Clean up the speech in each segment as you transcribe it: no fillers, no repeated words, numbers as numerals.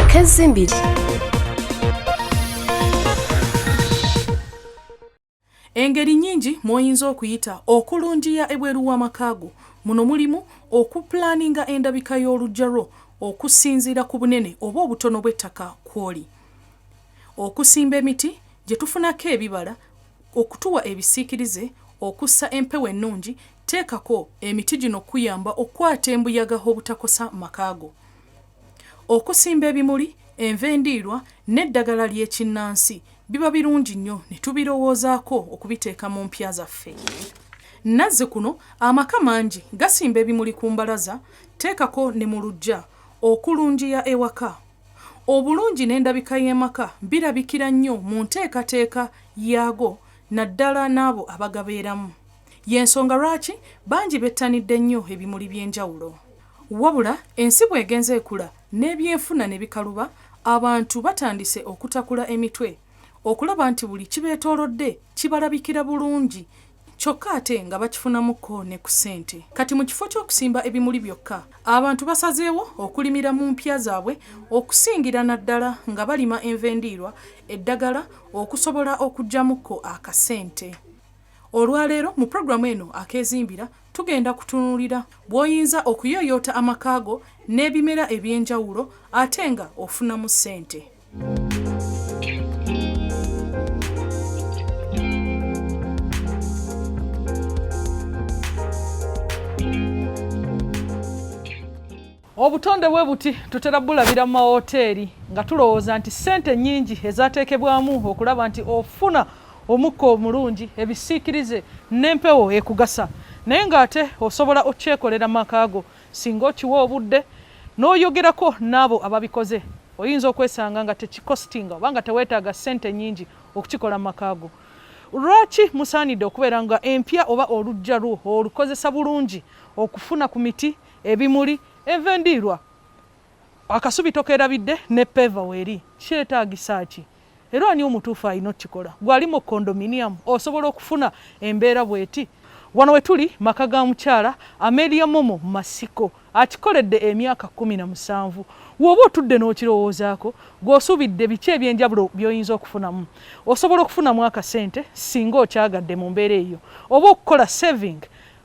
Akeezimbira. Engeri nnyingi mw'oyinza okuyita okulungiya ebweru w'amakaago. Muno mulimu okupulaninga endabika y'oluggya lwo okusinziira ku bunene oba obutono bw'ettaka kw'oli. Okusimba emiti gye tufunako ebibala, okutuwa ebisiikirize, okussa empewo ennungi, teekako emiti gino kuyamba okukwata embuyaga obutakosa makaago. Okusimba ebimuli, enva endiirwa n'eddagala ly'ekinnansi biba birungi nnyo ne tubirowoozaako okubiteeka mu mpya zaffe. Nazze kuno amaka mangi gasimba ebimuli ku mbalaza, teekako ne mu luggya okulungiya ewaka. Obulungi n'endabika y'emaka birabikira nnyo mu nteekateeka yaago naddala n'abo abagabeeramu. Y'ensonga lwaki bangi bettanidde nnyo ebimuli by'enjawulo. Wabula ensi bw'egenze ekula n'ebyenfuna ne bikaluba, abantu batandise okutakula emitwe okulaba nti buli kibeetoolodde kibalabikira bulungi, kyokka ate nga bakifunamuko ne ku ssente. Kati mu kifo ky'okusimba ebimuli byokka, abantu basazeewo okulimira mu mpya zaabwe okusingira naddala nga balima enva endiirwa, eddagala okusobola okuggyamuko akasente. Olwaleero mu pulogulamu eno Akeezimbira tugenda kutunuulira bw'oyinza okuyooyoota amakaago n'ebimera eby'enjawulo ate nga ofunamu ssente. Obutonde bwe buti tutera bulabira mu mahooteeri nga tulowooza nti ssente nnyingi ezaateekebwamu okulaba nti ofuna omukka omulungi, ebisiikirize n'empewo ekugasa. Naye ng'ate osobola okyekolera makaago singa okiwa obudde n'oyogerako n'abo ababikoze. Oyinza okwesanga nga tekikostinga oba nga teweetaaga ssente nnyingi okukikola makaago. Lwaki musaanidde okubeera nga empya oba oluggya lwo olukozesa bulungi okufuna ku miti, ebimuli, enva endiirwa, akasubi tokeerabidde ne peva weeri? Kyetaagisa ki? Era ani omutuufu alina okukikola? Gwali mu kondominium osobola okufuna embeera bw'eti? Wano we tuli maka ga mukyala Amelia Momo Masiko, akikoledde emyaka 17. W'oba otudde n'okirowoozaako, gw'osuubidde biki eby'enjawulo by'oyinza okufunamu? Osobola okufunamu akasente singa okyagadde mu mbeera eyo, oba okukola saving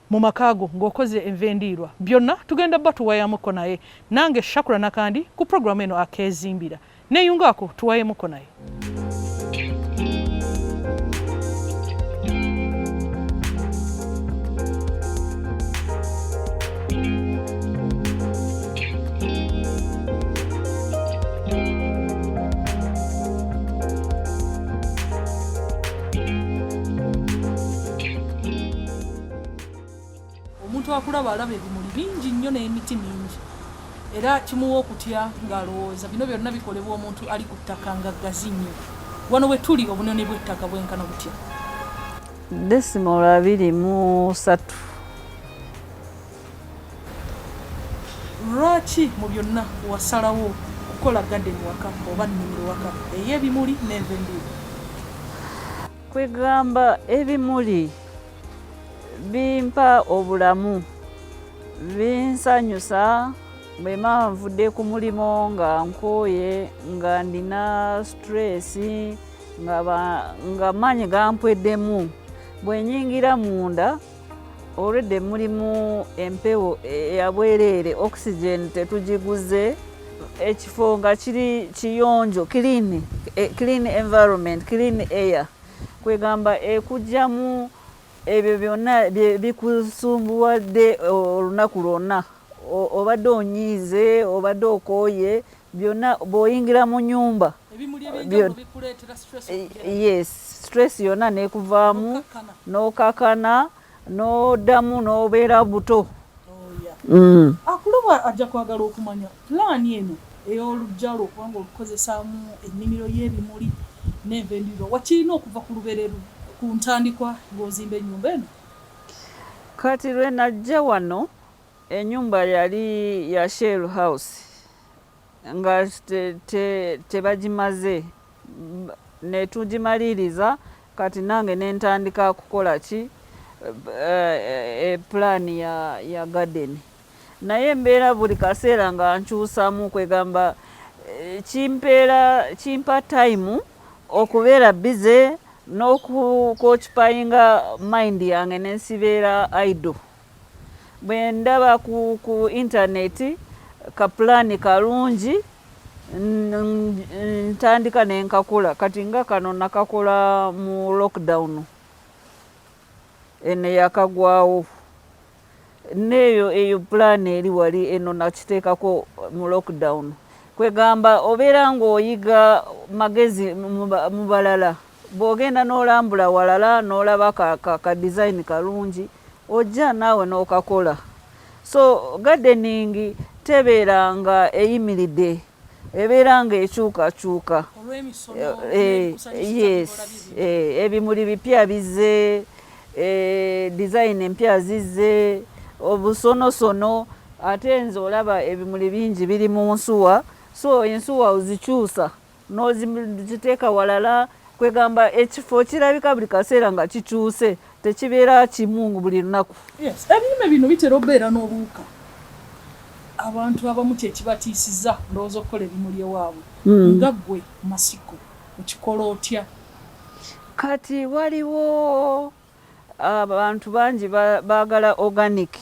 mu makaago ng'okoze enva endiirwa. Byonna tugenda batuwayamuko naye. Nange Shakurah Nakandi ku pulogulamu eno Akeezimbira. Neeyungaako tuwayemuko naye. Omuntu akulaba alaba ebimuli bingi nnyo n'emiti mingi, era kimuwa okutya ng'alowooza bino byonna bikolebwa omuntu ali ku ttaka nga ggazi nnyo. Wano we tuli obunene bw'ettaka bwenkana butya? 23. Lwaki mu byonna wasalawo okukola garden waka oba nnimiro waka ey'ebimuli n'enva endiirwa? Kwegamba ebimuli bimpa obulamu, binsanyusa bwe mba nvudde ku mulimo nga nkooye, nga ndina stress, nga maanyi gampweddemu. Bwe nyingira munda olwedde mulimu empewo eya bwereere, oxygen tetugiguze, ekifo nga kiri kiyonjo, clean environment, clean air. Kwegamba ekugyamu ebyo byonna bikusumbuwadde olunaku lwonna, obadde onyiize, obadde okooye, byonna bw'oyingira mu nnyumba, yes, stress yonna neekuvaamu, n'okakana, n'oddamu n'obeera buto. Akulaba ajja kwagala okumanya pulaani eno ey'oluggya lwo kubanga olukozesaamu ennimiro y'ebimuli n'enva endiirwa, wakirina okuva ku lubereru ku ntandikwa ng'ozimba ennyumba eno? Kati lwe najja wano ennyumba yali ya shell house nga tebagimaze, ne tugimaliriza. Kati nange ne ntandika kukola ki pulaani ya garden. Naye embeera buli kaseera nga nkyusaamu, kwegamba kimpa time okubeera bize n'okukookipayinga mind yange nensibeera idle. Bwe ndaba ku intaneti kapulaani kalungi ntandika nenkakola. Kati nga kano nakakola mu lockdown eno yakagwawo, neeyo pulaani eri wali eno nakiteekako mu lockdown. Kwegamba obeera ng'oyiga magezi mu balala, bw'ogenda n'olambula walala n'olaba ka design kalungi ojja naawe n'okakola. So gardening tebeeranga eyimiridde, ebeera nga ekyukakyuka. Yes, ebimuli bipya bizze, design empya zizze, obusonosono, ate nze olaba ebimuli bingi biri mu nsuwa, so ensuwa ozikyusa n'oziteeka walala. Kwegamba ekifo kirabika buli kaseera nga kikyuse, tekibeera kimu buli lunaku. Yes, ebirime bino bitera obeera n'obuwuka. Abantu abamu kyekibatiisiza ndowooza okukola ebimuli ewaabwe. Nga ggwe Masiko okikola otya? Kati waliwo abantu bangi baagala organic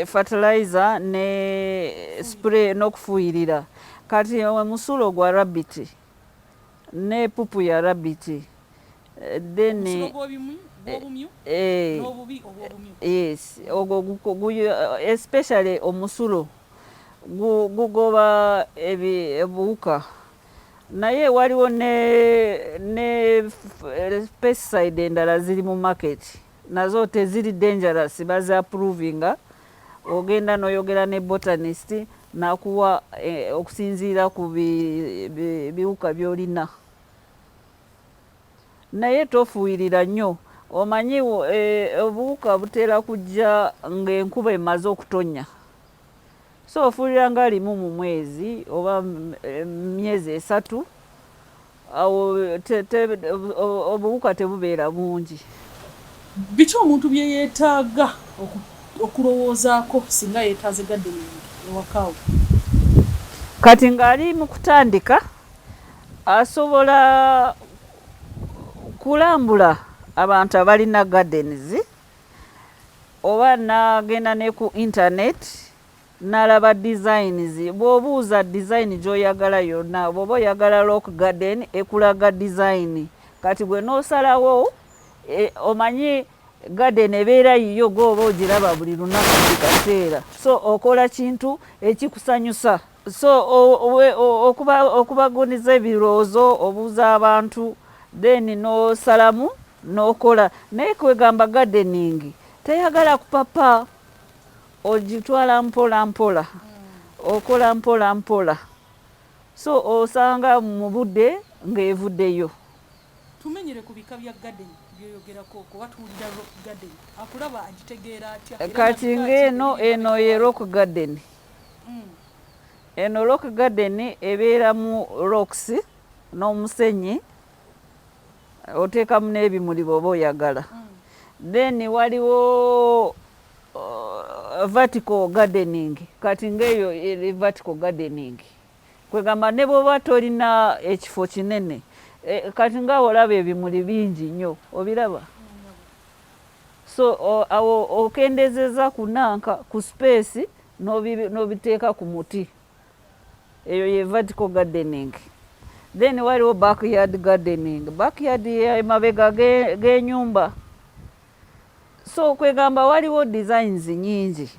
fertilizer ne spray n'okufuuyirira. Kati omusulo gwa rabbit ne pupu ya rabbit, then yes, especially omusulo gugoba ebiwuka. Naye waliwo ne pesticide endala ziri mu market, nazo teziri dangerous, baza approvinga. Ogenda n'oyogera ne botanist nakuwa okusinziira ku biwuka byolina. Naye tofuuyirira nnyo, omanyi obuwuka butera kujja ng'enkuba emaze okutonnya. So ofuuyirira nga limu mu mwezi oba myezi 3, awo obuwuka tebubeera bungi. Biki omuntu bye yeetaaga okulowoozaako singa yeetaaze gardening ewakaawo? Kati ng'ali mu kutandika asobola kulambula abantu abalina gardens, oba n'agenda ne ku internet n'alaba designs. Bw'obuuza design gy'oyagala yonna, bw'oba oyagala rock garden ekulaga design. Kati gwe n'osalawo omanyi garden ebeera yiyo gw'oba ogiraba buli lunaku buli kaseera, so okola kintu ekikusanyusa. So okubaguniza ebirowoozo, obuuza abantu, then n'osalamu n'okola. Naye kwegamba gardening teyagala kupapa, ogitwala mpola mpola, okola mpola mpola, so osanga mu budde ng'evuddeyo. Tumenyere ku bika bya garden byoyogerako kuba tuwulira rock garden, akulaba agitegeera atya? Kati ng'eno ye rock garden. Eno rock garden ebeera mu rocks n'omusenyi, oteekamu n'ebimuli bw'oba oyagala. Then waliwo vertical gardening. Kati ng'eyo vertical gardening, kwegamba ne bw'oba tolina ekifo kinene, kati nga olaba ebimuli bingi nnyo, obiraba? So awo okendezeza kunanka ku space n'obiteeka ku muti, eyo ye vertical gardening. Then waliwo backyard gardening. Backyard emabega g'ennyumba. So kwegamba waliwo designs nyingi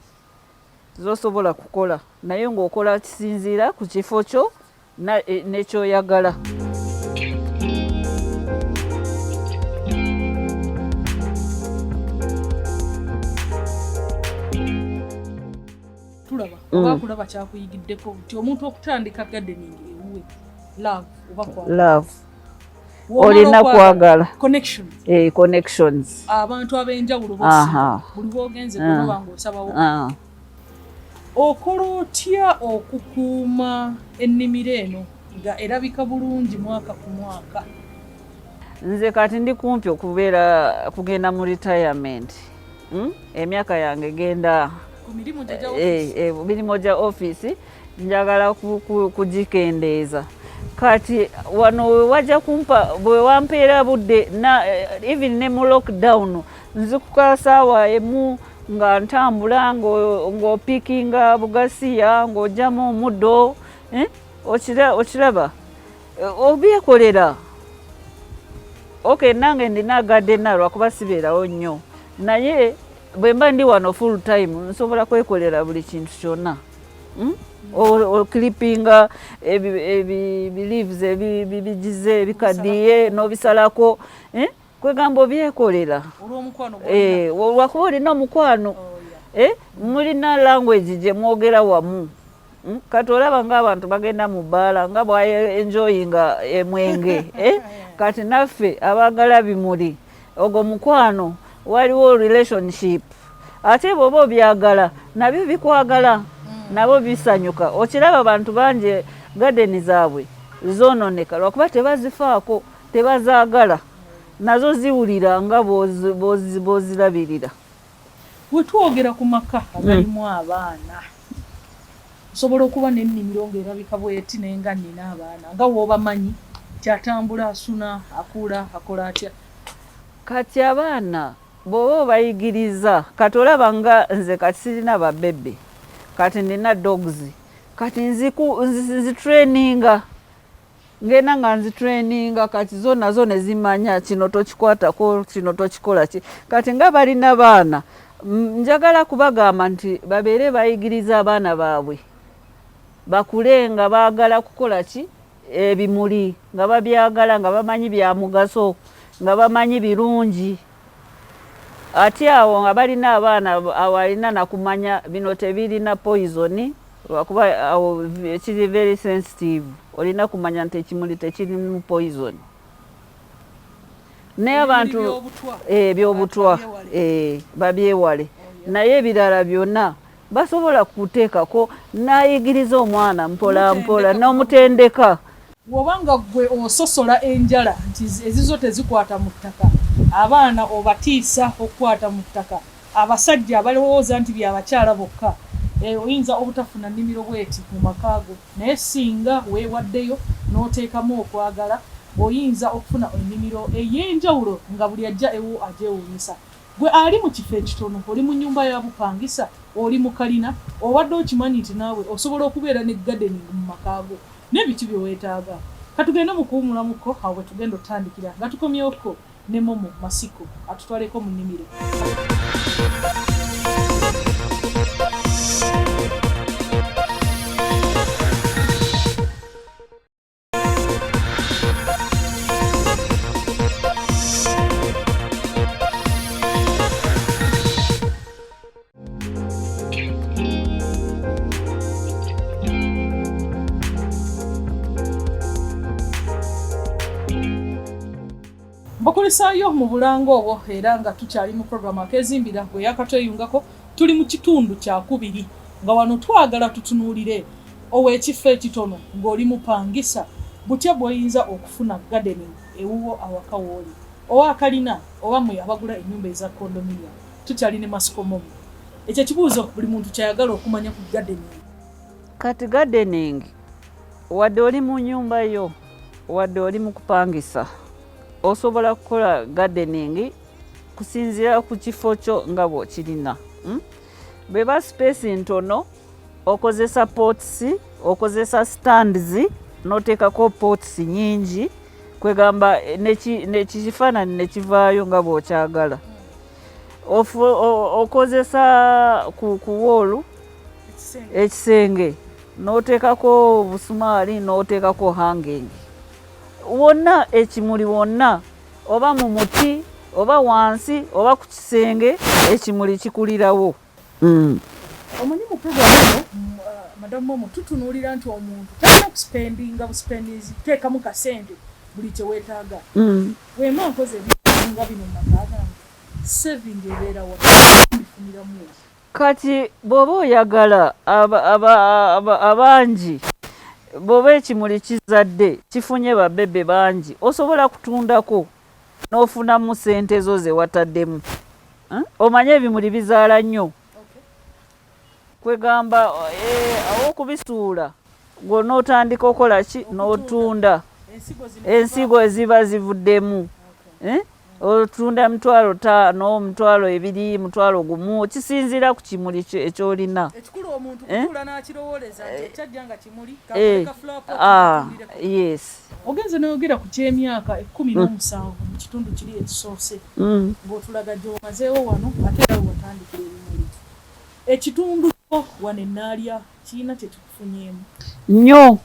zosobola kukola, naye ng'okola kisinziira ku kifo kyo n'ekyoyagala. Tulaba oba kulaba kyakuyigiddeko nti omuntu okutandika gardening ewuwe love oba kwagala. Love. Olina kwagala. Connections. Connections. Abantu ab'enjawulo bose buli bw'ogenze kunoba ng'osabawo. Okola otya okukuuma ennimiro eno nga erabika bulungi mwaka ku mwaka? Nze kati ndi kumpi kugenda mu retirement. Emyaka yange genda mirimu gya office. njagala kugikendeeza. Kati wano wajja kumpa bwe wampeera budde even ne mu lockdown nzikuka saawa emu nga ntambula ng'opikinga bugasiya ng'ojjamu omuddo okiraba obyekolera. Okay, nange ndina gadena lwakuba sibeerawo nnyo naye bwe mba ndi wano full time nsobola kwekolera buli kintu kyonna. Clippinga leaves ebigize ebikaddiye n'obisalako kwegamba obyekolera lwakuba olina omukwano mulina language gye mwogera wamu. Kati olaba ng'abantu bagenda mu bbaala nga bwaenjoyinga emwenge kati naffe abaagala bimuli ogwo mukwano waliwo relationship ate bw'oba obyagala nabyo bikwagala nabo bisanyuka. Okiraba abantu bangi gadeni zaabwe zoononeka lwakuba tebazifaako tebazaagala nazo ziwulira nga bw'ozirabirira. Bwe twogera ku maka agalimu abaana osobola okuba n'ennimiro ng'erabika bweti naye nga nnina abaana nga w'obamanyi kyatambula asuna akula akola atya. Kati abaana bw'oba obayigiriza kati olaba nga nze kati sirina babebe kati nina dogs kati nzitraininga ngenda nga nzitraininga kati zo nazo ne zimanya kino tokikwatako kino tokikola ki. Kati nga balina baana njagala kubagamba nti babeere bayigiriza abaana baabwe bakule nga baagala kukola ki ebimuli nga babyagala nga bamanyi bya mugaso nga bamanyi birungi. Ate awo nga balina abaana awalina nakumanya bino tebirina poison lwakuba awo kiri very sensitive olina kumanya nti ekimuli tekirimu poison. Naye abantu ebyobutwa babyewale naye ebirala byonna basobola kuteekako nayigiriza omwana mpola mpola n'omutendeka. Wobanga gwe ososola enjala nti ezizo tezikwata mu ttaka abaana obatiisa okukwata mu ttaka abasajja abalowooza nti byabakyala bokka oyinza obutafuna nnimiro bweti mu makaago naye singa weewaddeyo n'oteekamu okwagala oyinza okufuna ennimiro ey'enjawulo nga buli ajja ewo agyewuunyisa. Gwe ali mu kifo ekitono oli mu nnyumba ya bupangisa oli mu kalina obadde okimanyi nti naawe osobola okubeera ne gardening mu makaago n'ebiki bye weetaaga. Katugende mu kuwumulamuko awo bwe tugenda otandikira nga tukomyeko ne Momo Masiko atutwaleko mu nnimiro. Mbakulisaayo mu bulango obwo era nga tukyali mu programu Akeezimbira gwe yakatweyungako tuli mu kitundu kyakubiri nga wano twagala tutunuulire ow'ekifo ekitono ng'oli mupangisa butya bw'oyinza okufuna gardening ewuwo awaka w'oli owa akalina oba mwe abagula ennyumba eza condominium. Tukyali ne Masiko Momo. Ekyo kibuuzo buli muntu kyayagala okumanya ku gardening. Kati gardening wadde oli mu nnyumba yo wadde oli mu kupangisa osobola kukola gardening kusinziira ku kifo kyo nga bw'okirina. Bweba space ntono okozesa pots okozesa stands n'oteekako pots nyingi kwegamba nekifaananyi nekivaayo nga bw'okyagala. Okozesa ku woolu ekisenge n'oteekako obusumaali n'oteekako hanging. Wonna ekimuli wonna oba mu muti oba wansi oba ku kisenge ekimuli kikulirawo. Omanyi mu programu Madam Momo tutunuulira nti omuntu talina kuspendinga buspendizi teekamu kasente buli kye weetaaga. Wema nkoze ebinga bino mu maka gange saving ebeera wabifuniramu. Kati bw'oba oyagala abangi bw'oba ekimuli kizadde kifunye babebe bangi osobola kutundako n'ofunamu ssente zo ze wataddemu. Omanye ebimuli bizaala nnyo. kwegamba okubisuula ng'onootandika okola ki n'otunda ensigo eziba zivuddemu otunda 5,000 2,000 1,000 kisinziira ku kimuli ekyolina. Yes. Ogenze n'oyogera ku ky'emyaka 17 mu kitundu kiri ekisoose ng'otulaga gy'omazeewo wano ate era watandikira ebimuli. Ekitundu kyo wano ennaalya kirina kye kikufunyeemu nnyo.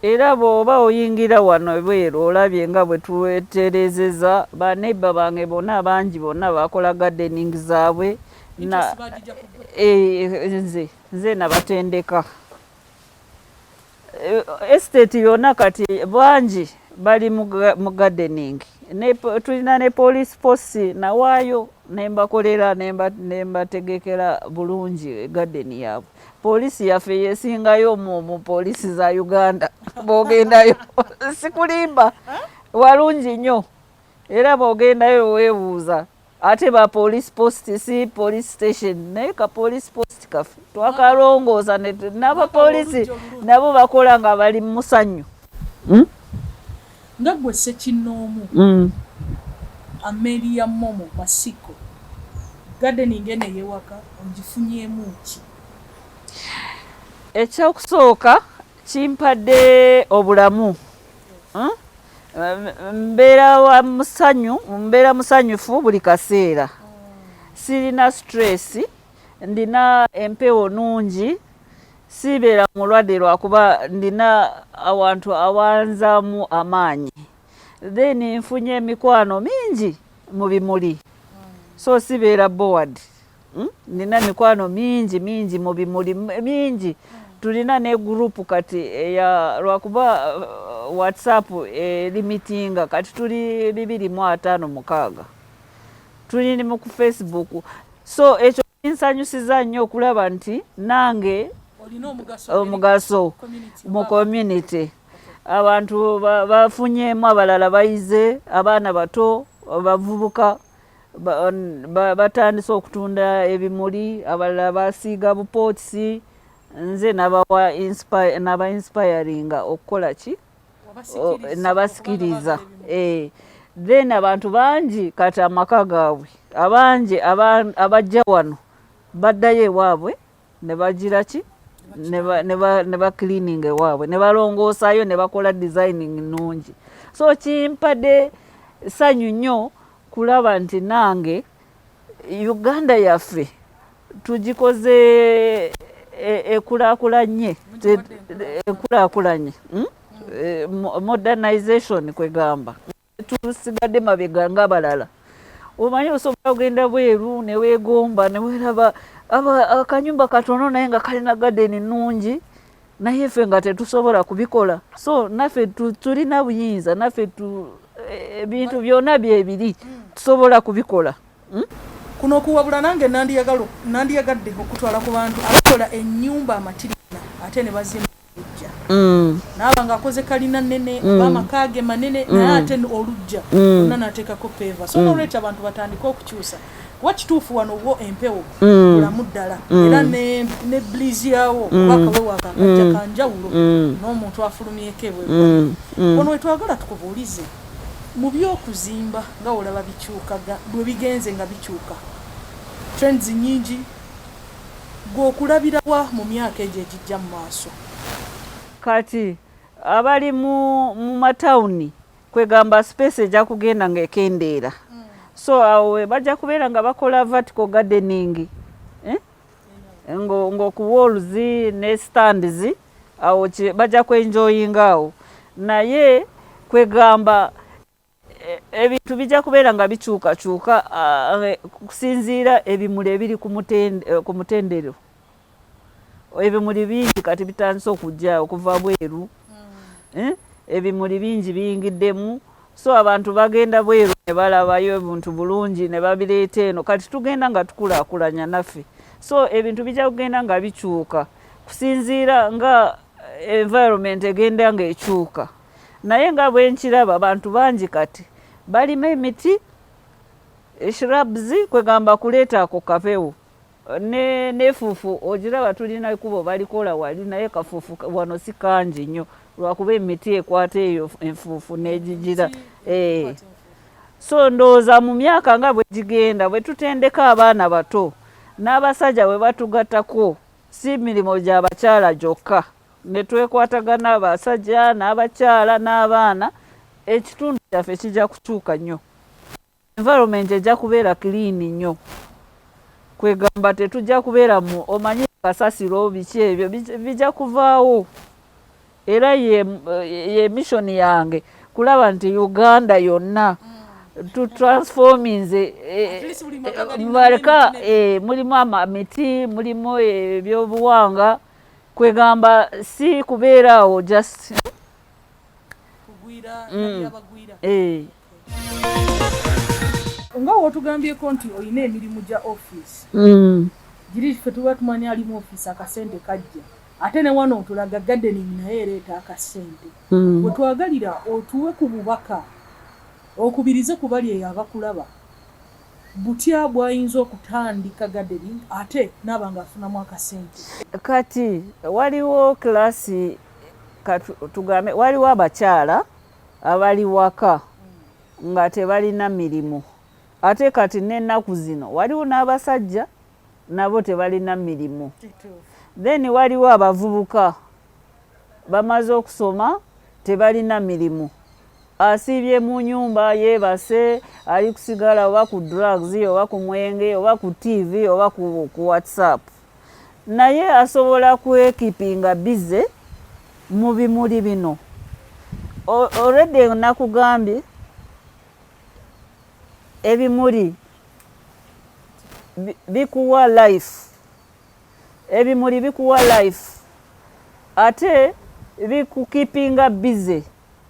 Era bw'oba oyingira wano ebweru olabye nga bwe twetereezeza baneiba bange bonna abangi bonna bakola gardening zaabwe nze nabatendeka. Estate yonna kati bangi bali mu gardening. Tulina ne police post nawaayo nembakolera nembategekera bulungi garden yaabwe. Polisi yaffe yesingayo mu polisi za Uganda bw'ogendayo sikulimba walungi nnyo era bw'ogendayo weebuuza ate ba police post si police station naye ka police post kaffe twakalongoosa n'abapolisi nabo bakola nga bali mu musanyu. Nga ggwe Ssekinnoomu Amelia Momo Masiko gardening eno ey'ewaka ogifunyemu ki? Ekyokusooka kimpadde obulamu. Mbeera musanyufu buli kaseera. Sirina stress, ndina empewo nungi, sibeera mulwadde lwakuba ndina awantu awanzaamu amaanyi. Then nfunye emikwano mingi mu bimuli. So sibeera bored. Nina mikwano mingi mu bimuli mingi. Tulina ne group kati ya lwakuba WhatsApp limitinga kati tuli 256. Tuli mu ku Facebook. So ekyo kinsanyusiza nnyo okulaba nti nange omugaso mu community. Abantu bafunyeemu abalala bayize, abaana bato, bavubuka batandise okutunda ebimuli, abalala basiiga bupootisi. Nze naba inspiringa okukola ki nabasikiriza. Then abantu bangi kati amaka gaabwe abangi abajja wano baddayo ewaabwe ne bagira ki ne ba cleaning ewaabwe ne balongoosayo ne bakola designing nnungi. So kimpadde ssanyu nnyo kulaba nti nange Uganda yaffe tugikoze ekulaakulanye modernization kwegamba tusigadde mabega ng'abalala. Omanyi osobola ogenda bweru ne weegomba ne weeraba akanyumba katono naye nga kalina garden nnungi naye ffe nga tetusobola kubikola. So naffe tulina buyinza, naffe ebintu byonna byebiri tusobola kubikola. Kuno okuwabula nange nandiyagadde okutwala ku bantu abakola ennyumba amatirina ate ne bazimba olujja. Naaba ng'akoze kalina nnene oba amakaage manene naye ate olujja onna n'ateekako peva. So n'olwekyo abantu batandika okukyusa. Kuba kituufu wano wo empewo bulamu ddala era ne blizi yawo oba kaweewaka akajja kanjawulo n'omuntu afulumyeko ebweru. Wano we twagala tukubuulize mu by'okuzimba nga olaba bikyuka bwe bigenze nga bikyuka. Trends nyingi gw'okulabirawa mu myaka egyo egijja mu maaso. Kati abali mu matawuni kwegamba space ejja kugenda ng'ekendeera. So awo bajja kubeera nga bakola vertical gardening ng'oku walls ne stands awo bajja kwenjoyinga awo. Naye kwegamba ebintu bijja kubeera nga bikyukakyuka kusinziira ebimuli ebiri ku mutendero. Ebimuli bingi kati bitandise okujja okuva bweru. Ebimuli bingi biyingiddemu. So abantu bagenda bweru ne balabayo ebintu bulungi ne babireeta eno. Kati tugenda nga tukulaakulanya naffe. So ebintu bijja kugenda nga bikyuka kusinziira nga environment egenda nga ekyuka. Naye nga bwe nkiraba abantu bangi kati balima emiti shrubs kwegamba kuleeta ako kapewo ne fufu ogiraba tulina kubo balikola wali naye kafufu wano si kangi nnyo lwakuba emiti ekwata eyo enfuufu n'egigira so ndowooza mu myaka nga bwe gigenda bwe tutendeka abaana bato n'abasajja bwe batugattako si mirimu gy'abakyala gyokka ne twekwatagana abasajja n'abakyala n'abaana ekitundu kyaffe kijja kukyuka nnyo environment ejja kubeera clean nnyo kwegamba tetujja kubeera mu omanyi kasasiro biki ebyo bijja kuvaawo era ye mission yange kulaba nti Uganda yonna to transforming maleka mulimu amiti mulimu ebyobuwanga kwegamba si kubeeraawo just nga wotugambyeko nti olina emirimu gya office giri ffe tuba tumanya ali mu office akasente kajja ate ne wano otulaga gardening naye ereeta akasente bwe twagalira otuwe ku bubaka okubirize ku bali eyo abakulaba butya bwayinza okutandika gardening ate naaba ng'afunamu akasente kati waliwo klasi tugambe waliwo abakyala abali waka nga tebalina mirimu ate kati n'ennaku zino waliwo n'abasajja nabo tebalina mirimu then waliwo abavubuka bamaze okusoma tebalina mirimu asiibye mu nyumba yeebase ali kusigala oba ku drugs oba ku mwenge oba ku TV oba ku WhatsApp naye asobola kwekipinga bize mu bimuli bino already nakugambye ebimuli bikuwa life ebimuli bikuwa life ate bikukipinga bize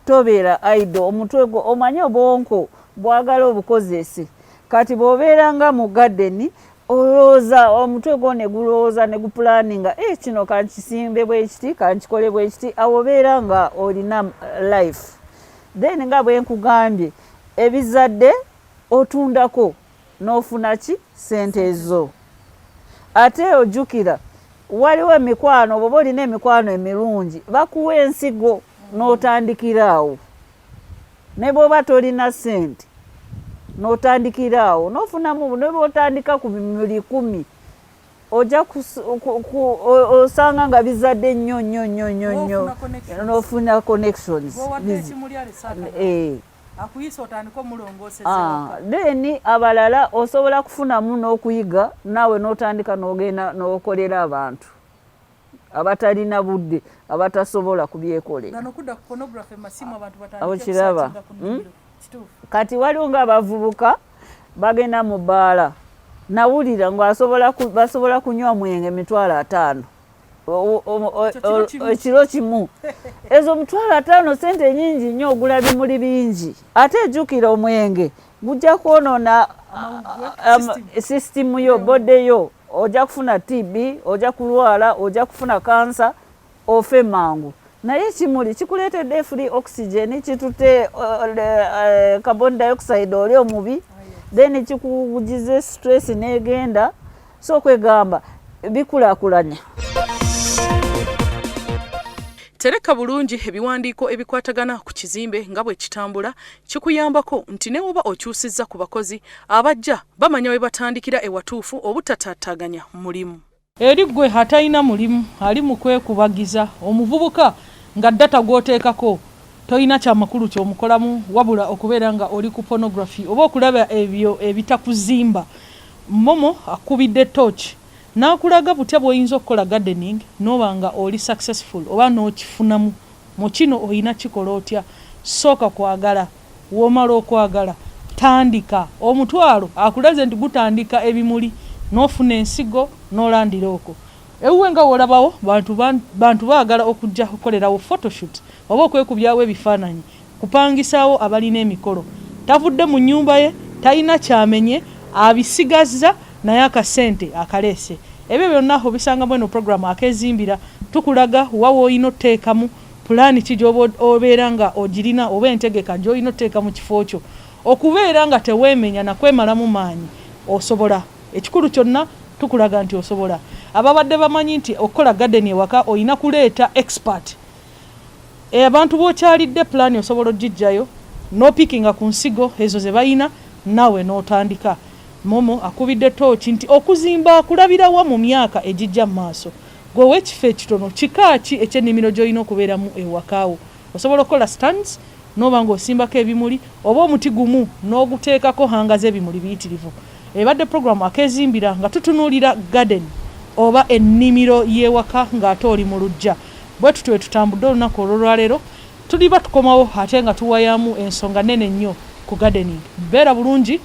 tobeera idle omutwe gwo omanye obwonko bwagala obukozese kati bw'obeeranga mu garden olowooza omutwe gwo ne gulowooza ne gupulaninga kino kankisimbe bwe kiti kankikole bwe kiti awo obeera nga olina life then nga bwe nkugambye ebizadde otundako n'ofuna ki sente ezo ate ojjukira waliwo emikwano bw'oba olina emikwano emirungi bakuwa ensigo n'otandikiraawo ne bw'oba tolina sente n'otandikiraawo n'ofunamu ne bw'otandika ku bimuli 10 ojja osanga nga bizadde nnyo nnyo nnyo nnyo n'ofuna connections akuyisa otandika omulongooseza then abalala osobola kufunamu n'okuyiga naawe n'otandika n'ogenda n'okolera abantu abatalina budde abatasobola kubyekolera okiraba kati waliwo ng'abavubuka bagenda mu bbaala nawulira basobola kunywa mwenge 5,000 ekiro kimu ezo 5,000 sente nyingi nnyo ogula bimuli bingi ate ejjukira omwenge gujja kwonoona sisitimu yo bodde yo ojja kufuna TB ojja kulwala ojja kufuna kansa ofe mangu naye ekimuli kikuleetedde free oxygen kitute carbon dioxide oli omubi then kikugize stress n'egenda so kwegamba bikulaakulanya tereka bulungi ebiwandiiko ebikwatagana ku kizimbe nga bwe kitambula kikuyambako nti ne woba okyusizza ku bakozi abajja bamanya we batandikira ewatuufu obutataataganya mulimu eri gwe atalina mulimu ali mu kwekubagiza omuvubuka nga data gw'oteekako toyina kyamakulu ky'omukolamu wabula okubeera nga oli ku pornography oba okulaba ebyo ebitakuzimba momo akubidde torch nakulaga butya bw'oyinza okukola gardening noba nga oli successful oba n'okifunamu mu kino oyina kikola otya sooka kwagala womala okwagala tandika omutwalo akulaze nti gutandika ebimuli n'ofuna ensigo n'olandira okwo ewuwe nga wolabawo bantu baagala okujja kukolerawo photoshoot oba okwekubyawo ebifaananyi kupangisaawo abalina emikolo tavudde mu nnyumba ye talina kyamenye abisigazza naye akasente akaleese ebyo byonna obisanga bweno programu Akeezimbira tukulaga wawo oyina oteekamu pulaani ki gy'oba obeera nga ogirina oba entegeka gy'olina oteeka mu kifo kyo okubeera nga teweemenya nakwemalamu maanyi osobola ekikulu kyonna tukulaga nti osobola. Ababadde bamanyi nti okukola garden ewaka oyina kuleeta expert. Abantu b'okyalidde plan osobola ogijjayo n'opickinga ku nsigo ezo ze bayina nawe n'otandika. Momo akubidde tooki nti okuzimba kulabirawa mu myaka egijja mu maaso. Gwe w'ekifo ekitono kika ki eky'ennimiro gy'olina okubeeramu ewakaawo. Osobola okukola stands n'oba ng'osimbako ebimuli oba omuti gumu n'oguteekako hanga z'ebimuli biyitirivu. Ebadde programu Akeezimbira nga tutunuulira garden oba ennimiro y'ewaka ng'ate oli mu luggya. Bwe tutwe tutambudde olunaku olwaleero tuli batukomawo ate nga tuwayamu ensonga nene nnyo ku gardening. Beera bulungi.